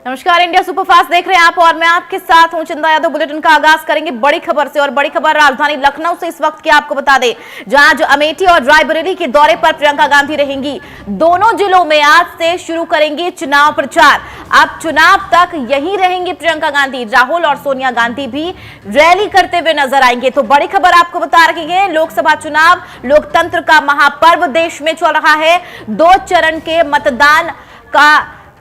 नमस्कार, India superfast देख रहे हैं आप और मैं आपके साथ हूं चंदा यादव। बुलेटिन का आगाज करेंगे बड़ी खबर से और बड़ी खबर राजधानी लखनऊ से इस वक्त की आपको बता दें, जहां जो अमेठी और रायबरेली के दौरे पर प्रियंका गांधी रहेंगी। दोनों जिलों में आज से शुरू करेंगी चुनाव प्रचार। अब चुनाव तक यहीं रहेंगी प्रियंका गांधी। राहुल और सोनिया गांधी भी रैली करते हुए नजर आएंगे। तो बड़ी खबर आपको बता रही है, लोकसभा चुनाव लोकतंत्र का महापर्व देश में चल रहा है। 2 चरण के मतदान का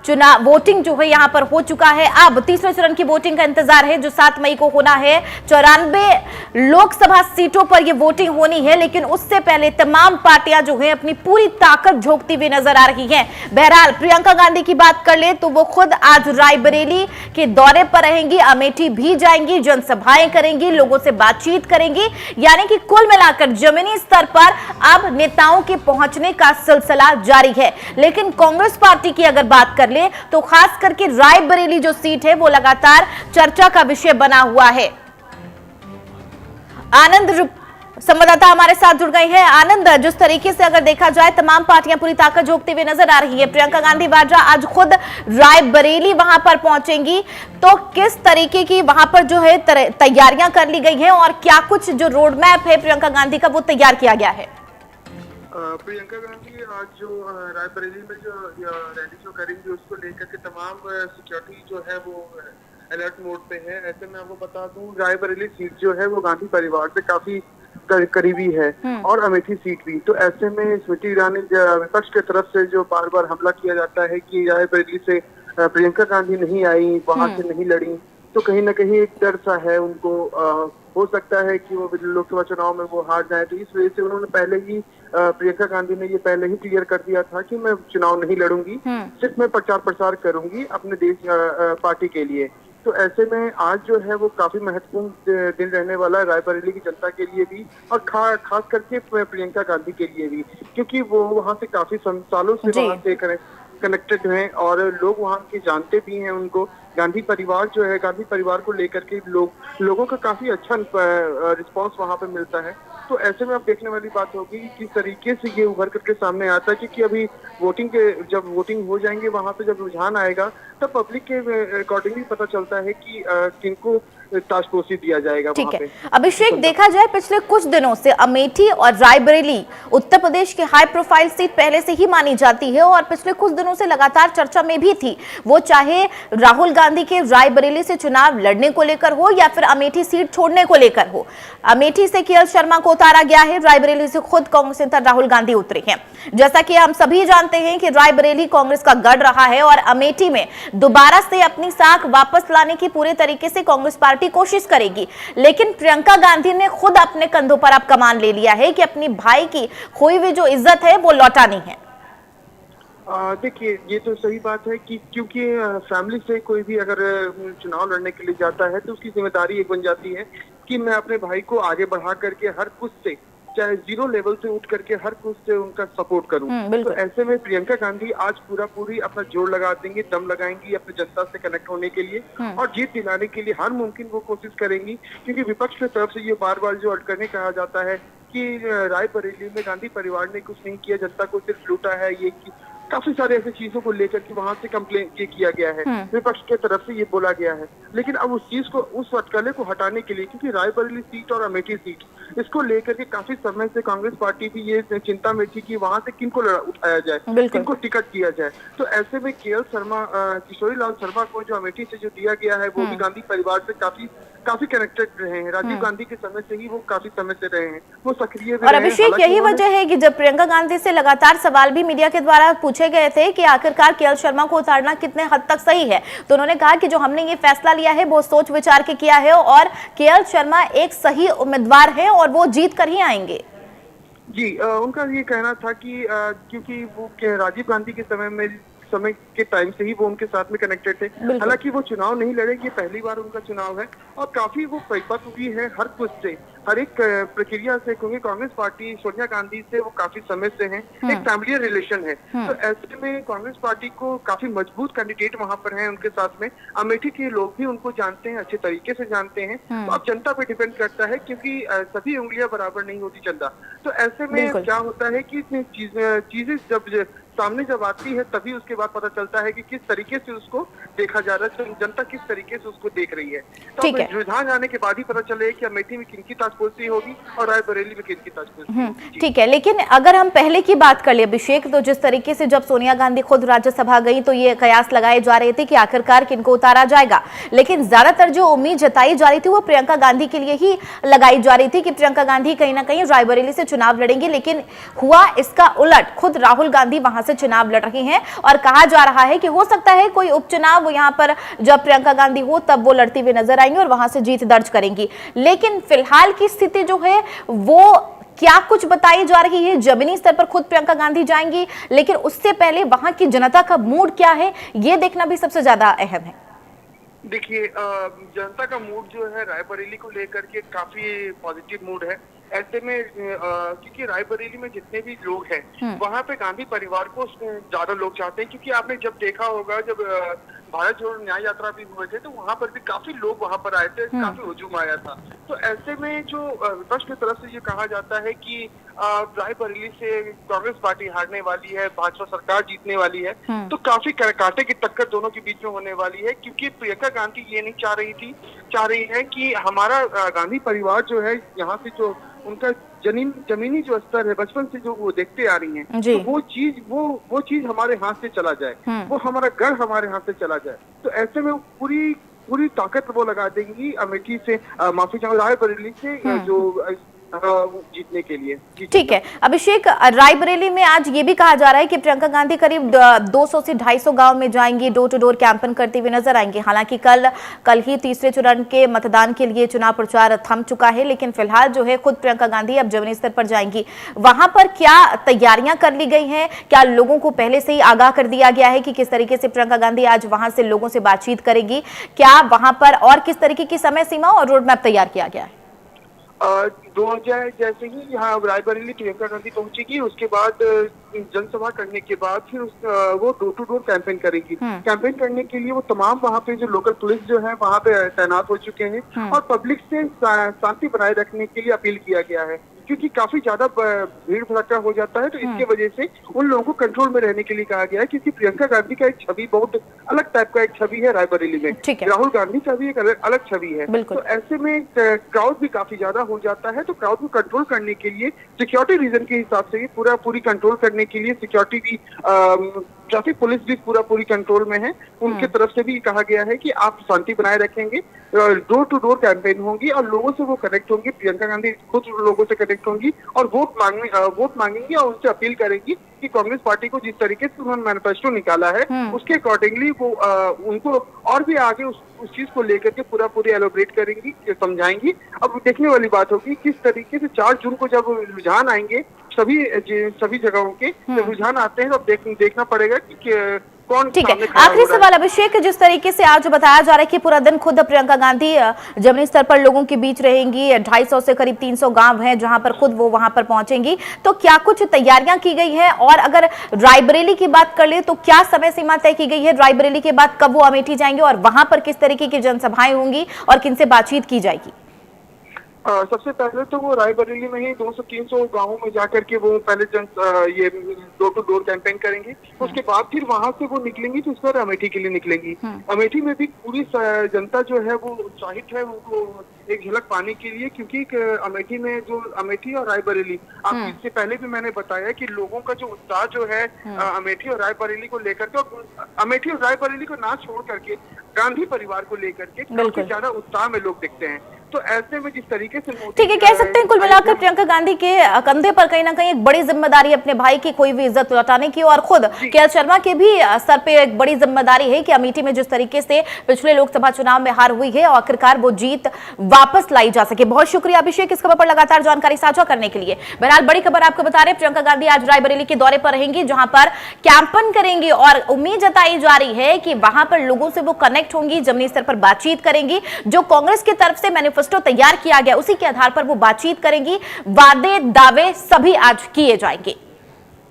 चुनाव वोटिंग जो है यहां पर हो चुका है। अब तीसरे चरण की वोटिंग का इंतजार है जो 7 मई को होना है। 94 लोकसभा सीटों पर यह वोटिंग होनी है, लेकिन उससे पहले तमाम पार्टियां जो है अपनी पूरी ताकत झोंकती हुई नजर आ रही हैं। बहरहाल प्रियंका गांधी की बात कर ले तो वो खुद आज रायबरेली के दौरे पर रहेंगी, अमेठी भी जाएंगी, जनसभाएं करेंगी, लोगों से बातचीत करेंगी। यानी कि कुल मिलाकर जमीनी स्तर पर अब नेताओं के पहुंचने का सिलसिला जारी है। लेकिन कांग्रेस पार्टी की अगर बात कर तो खास करके रायबरेली जो सीट है वो लगातार चर्चा का विषय बना हुआ है। आनंद संवाददाता हमारे साथ जुड़ गए हैं। आनंद, जिस तरीके से अगर देखा जाए तमाम पार्टियां पूरी ताकत झोंकती हुई नजर आ रही है, प्रियंका गांधी वाड्रा आज खुद रायबरेली वहां पर पहुंचेंगी, तो किस तरीके की वहां पर जो है तैयारियां कर ली गई हैं और क्या कुछ जो रोड मैप है प्रियंका गांधी का वो तैयार किया गया है? प्रियंका गांधी आज जो रायबरेली में जो रैली जो करेंगी उसको लेकर के तमाम सिक्योरिटी जो है वो अलर्ट मोड पे है। ऐसे में आपको बता दूं, रायबरेली सीट जो है वो गांधी परिवार से काफी करीबी है और अमेठी सीट भी। तो ऐसे में स्मृति ईरानी विपक्ष की तरफ से जो बार बार हमला किया जाता है कि रायबरेली से प्रियंका गांधी नहीं आई, वहां से नहीं लड़ी, तो कहीं ना कहीं एक डर सा है उनको। हो सकता है कि वो लोकसभा चुनाव में वो हार जाए, तो इस वजह से उन्होंने पहले ही प्रियंका गांधी ने ये पहले ही क्लियर कर दिया था कि मैं चुनाव नहीं लड़ूंगी, सिर्फ मैं प्रचार प्रसार करूंगी अपने देश पार्टी के लिए। तो ऐसे में आज जो है वो काफी महत्वपूर्ण दिन रहने वाला है रायबरेली की जनता के लिए भी और खास करके प्रियंका गांधी के लिए भी, क्योंकि वो वहाँ से काफी सालों से वहाँ से कनेक्टेड हैं और लोग वहाँ के जानते भी हैं उनको। गांधी परिवार जो है, गांधी परिवार को लेकर के लोगों का काफी अच्छा रिस्पांस वहाँ पे मिलता है। तो ऐसे में अब देखने वाली बात होगी किस तरीके से ये उभर करके सामने आता है, क्योंकि अभी जब वोटिंग हो जाएंगे वहाँ पे जब रुझान आएगा तब पब्लिक के अकॉर्डिंगली पता चलता है कि किनको ताजपोशी दिया जाएगा वहाँ पे। अभिषेक, देखा जाए पिछले कुछ दिनों से अमेठी और रायबरेली उत्तर प्रदेश की हाई प्रोफाइल सीट पहले से ही मानी जाती है और पिछले कुछ दिनों से लगातार चर्चा में भी थी। वो चाहे राहुल गांधी के रायबरेली से चुनाव लड़ने को लेकर हो या फिर अमेठी सीट छोड़ने को लेकर हो। अमेठी से केएल शर्मा को उतारा गया है, रायबरेली से खुद कांग्रेस नेता राहुल गांधी उतरे हैं। जैसा कि हम सभी जानते हैं कि रायबरेली कांग्रेस का गढ़ रहा है और अमेठी में दोबारा से अपनी साख वापस लाने की पूरे तरीके से कांग्रेस पार्टी कोशिश करेगी। लेकिन प्रियंका गांधी ने खुद अपने कंधों पर अब कमान ले लिया है कि अपनी भाई की खोई हुई जो इज्जत है वो लौटानी है। देखिए, ये तो सही बात है कि क्योंकि फैमिली से कोई भी अगर चुनाव लड़ने के लिए जाता है तो उसकी जिम्मेदारी एक बन जाती है कि मैं अपने भाई को आगे बढ़ा करके हर कुछ से, चाहे 0 लेवल से उठ करके हर कुछ से उनका सपोर्ट करूं। तो ऐसे में प्रियंका गांधी आज पूरी अपना जोर लगा देंगी, दम लगाएंगी अपनी जनता से कनेक्ट होने के लिए और जीत दिलाने के लिए हर मुमकिन वो कोशिश करेंगी। क्योंकि विपक्ष की तरफ से ये बार बार जो अटकने कहा जाता है कि रायबरेली में गांधी परिवार ने कुछ नहीं किया, जनता को सिर्फ लूटा है, ये काफी सारे ऐसी चीजों को लेकर के वहां से कंप्लेन ये किया गया है, विपक्ष की तरफ से ये बोला गया है। लेकिन अब उस चीज को, उस अटकले को हटाने के लिए, क्योंकि रायबरेली सीट और अमेठी सीट इसको लेकर के काफी समय से कांग्रेस पार्टी भी ये चिंता में थी कि वहां से किनको उठाया जाए, किनको टिकट दिया जाए। तो ऐसे में केएल शर्मा, किशोरी लाल शर्मा को जो अमेठी से जो दिया गया है वो भी गांधी परिवार से काफी कनेक्टेड रहे हैं। राजीव गांधी के समय से ही वो काफी समय से रहे हैं, वो सक्रिय भी और अभिषेक, यही वजह है कि जब प्रियंका गांधी से लगातार सवाल भी मीडिया के द्वारा पूछे गए थे कि आखिरकार केएल शर्मा को उतारना कितने हद तक सही है, तो उन्होंने कहा कि जो हमने ये फैसला लिया है वो सोच विचार के किया है और केएल शर्मा एक सही उम्मीदवार है और वो जीत कर ही आएंगे। जी, उनका ये कहना था कि क्योंकि वो राजीव गांधी के समय के टाइम से ही वो उनके साथ में कनेक्टेड थे। हालांकि वो चुनाव नहीं लड़े, ये पहली बार उनका चुनाव है और काफी वो परिपक्व भी है हर कुछ से, हर एक प्रक्रिया से, क्योंकि कांग्रेस पार्टी सोनिया गांधी से वो काफी समय से हैं, एक फैमिली रिलेशन है। तो ऐसे में कांग्रेस पार्टी को काफी मजबूत कैंडिडेट वहां पर हैं उनके साथ में। अमेठी के लोग भी उनको जानते हैं, अच्छे तरीके से जानते हैं। तो अब जनता पे डिपेंड करता है, क्योंकि सभी उंगलियां बराबर नहीं होती चंदा। तो ऐसे में क्या होता है कि चीजें जब सामने जब आती है तभी उसके बाद पता चलता है कि किस तरीके से उसको देखा जा रहा है, जनता किस तरीके से उसको देख रही है। तो अब रुझान आने के बाद ही पता चले कि अमेठी में किनकी ताजपोशी होगी और रायबरेली में किनकी ताजपोशी। ठीक है, लेकिन अगर हम पहले की बात कर ले अभिषेक, तो जिस तरीके से जब सोनिया गांधी खुद राज्यसभा गई तो ये कयास लगाए जा रहे थे कि आखिरकार किनको उतारा जाएगा, लेकिन ज्यादातर जो उम्मीद जताई जा रही थी वो प्रियंका गांधी के लिए ही लगाई जा रही थी कि प्रियंका गांधी कहीं ना कहीं रायबरेली से चुनाव लड़ेंगे। लेकिन हुआ इसका उलट, खुद राहुल गांधी वहां से चुनाव लड़ रही हैं और कहा जा रहा है कि हो सकता है कोई उपचुनाव यहां पर जब प्रियंका गांधी हो तब वो लड़ती हुई नजर आएंगी और वहां से जीत दर्ज करेंगी। लेकिन फिलहाल की स्थिति जो है वो क्या कुछ बताई जा रही है, जमीनी स्तर पर खुद प्रियंका गांधी जाएंगी, लेकिन उससे पहले वहां की जनता का मूड क्या है ये देखना भी सबसे ज्यादा अहम है। देखिए, जनता का मूड जो है रायबरेली को लेकर के काफी पॉजिटिव मूड है। ऐसे में क्योंकि रायबरेली में जितने भी लोग हैं वहाँ पे गांधी परिवार को ज्यादा लोग चाहते हैं, क्योंकि आपने जब देखा होगा जब भारत जोड़ो न्याय यात्रा भी हुए थे तो वहाँ पर भी काफी लोग वहाँ पर आए थे, काफी हुजूम आया था। तो ऐसे में जो विपक्ष की तरफ से ये कहा जाता है कि रायबरेली से कांग्रेस पार्टी हारने वाली है, भाजपा सरकार जीतने वाली है, तो काफी कांटे की टक्कर दोनों के बीच में होने वाली है। क्योंकि प्रियंका गांधी ये नहीं चाह रही है कि हमारा गांधी परिवार जो है यहाँ से जो उनका जमीनी जो स्तर है बचपन से जो वो देखते आ रही हैं, तो वो चीज हमारे हाथ से चला जाए, वो हमारा घर हमारे हाथ से चला जाए। तो ऐसे में पूरी ताकत वो लगा देंगी अमेठी से, माफी चाहूंगा रायबरेली से जो जीतने के लिए। ठीक है अभिषेक, रायबरेली में आज ये भी कहा जा रहा है कि प्रियंका गांधी करीब 200 से 250 गांव में जाएंगी, डोर टू डोर कैंपेन करते हुए नजर आएंगे। हालांकि कल ही तीसरे चरण के मतदान के लिए चुनाव प्रचार थम चुका है, लेकिन फिलहाल जो है खुद प्रियंका गांधी अब जमीनी स्तर पर जाएंगी। वहां पर क्या तैयारियां कर ली गई हैं? क्या लोगों को पहले से ही आगाह कर दिया गया है कि किस तरीके से प्रियंका गांधी आज वहां से लोगों से बातचीत करेगी? क्या वहां पर और किस तरीके की समय सीमा और रोड मैप तैयार किया गया है? 2000 जैसे ही यहाँ रायबरेली प्रियंका गांधी पहुंचेगी उसके बाद जनसभा करने के बाद फिर वो डोर टू डोर कैंपेन करेगी। कैंपेन करने के लिए वो तमाम वहाँ पे जो लोकल पुलिस जो है वहाँ पे तैनात हो चुके हैं और पब्लिक से शांति बनाए रखने के लिए अपील किया गया है, क्योंकि काफी ज्यादा भीड़ भड़का हो जाता है। तो इसके वजह से उन लोगों को कंट्रोल में रहने के लिए कहा गया है, क्योंकि प्रियंका गांधी का एक छवि बहुत अलग टाइप का एक छवि है रायबरेली में, राहुल गांधी का भी एक अलग छवि है। तो ऐसे में क्राउड भी काफी ज्यादा हो जाता है, तो क्राउड को कंट्रोल करने के लिए सिक्योरिटी रीजन के हिसाब से भी पूरी कंट्रोल करने के लिए सिक्योरिटी भी ट्रैफिक पुलिस भी पूरी कंट्रोल में है। उनके तरफ से भी कहा गया है कि आप शांति बनाए रखेंगे, डोर टू डोर कैंपेन होगी और लोगों से वो कनेक्ट होंगी, प्रियंका गांधी खुद लोगों से कनेक्ट होंगी और वोट मांगेंगी और उनसे अपील करेंगी कि कांग्रेस पार्टी को जिस तरीके से उन्होंने मैनिफेस्टो निकाला है उसके अकॉर्डिंगली वो उनको और भी आगे उस चीज को लेकर के पूरी एलोबरेट करेंगी, समझाएंगी। अब देखने वाली बात होगी किस तरीके से 4 जून को जब रुझान आएंगे सभी जगहों के रुझान आते हैं, तो देखना पड़ेगा कि कौन। ठीक है, आखिरी सवाल अभिषेक, जिस तरीके से आज बताया जा रहा है कि पूरा दिन खुद प्रियंका गांधी जमीनी स्तर पर लोगों के बीच रहेंगी, 250 से करीब 300 गांव हैं जहां पर खुद वो वहां पर पहुंचेंगी, तो क्या कुछ तैयारियां की गई है? और अगर रायबरेली की बात कर ले तो क्या समय सीमा तय की गई है? रायबरेली के बाद कब वो अमेठी जाएंगे और वहां पर किस तरीके की जनसभाएं होंगी और किनसे बातचीत की जाएगी? सबसे पहले तो वो रायबरेली में ही 200-300 गांवों में जाकर के वो पहले ये डोर टू डोर कैंपेन करेंगी। उसके बाद फिर वहां से वो निकलेंगी तो उस पर अमेठी के लिए निकलेंगी। अमेठी में भी पूरी जनता जो है वो उत्साहित है उनको एक झलक पाने के लिए, क्योंकि अमेठी में जो अमेठी और रायबरेली, आप इससे पहले भी मैंने बताया कि लोगों का जो उत्साह जो है अमेठी और रायबरेली को लेकर के, अमेठी और रायबरेली को ना छोड़ करके गांधी परिवार को लेकर के काफी ज्यादा उत्साह में लोग दिखते हैं। तो ऐसे में जिस तरीके से ठीक है, कह सकते हैं कुल मिलाकर प्रियंका गांधी के कंधे पर कहीं ना कहीं एक बड़ी जिम्मेदारी अपने भाई की कोई भी इज्जत लौटाने की, और खुद के.एल. शर्मा के भी सर पे एक बड़ी जिम्मेदारी है कि अमेठी में जिस तरीके से पिछले लोकसभा चुनाव में हार हुई है और आखिरकार वो जीत वापस लाई जा सके। बहुत शुक्रिया अभिषेक इस खबर पर लगातार जानकारी साझा करने के लिए। बहरहाल बड़ी खबर आपको बता रहे, प्रियंका गांधी आज रायबरेली के दौरे पर रहेंगी जहां पर कैंपेन करेंगी और उम्मीद जताई जा रही है कि वहां पर लोगों से वो कनेक्ट होंगी, जमीनी स्तर पर बातचीत करेंगी। जो कांग्रेस की तरफ से मैनिफेस्टो तैयार किया गया उसी के आधार पर वो बातचीत करेंगी। वादे दावे सभी आज किए जाएंगे।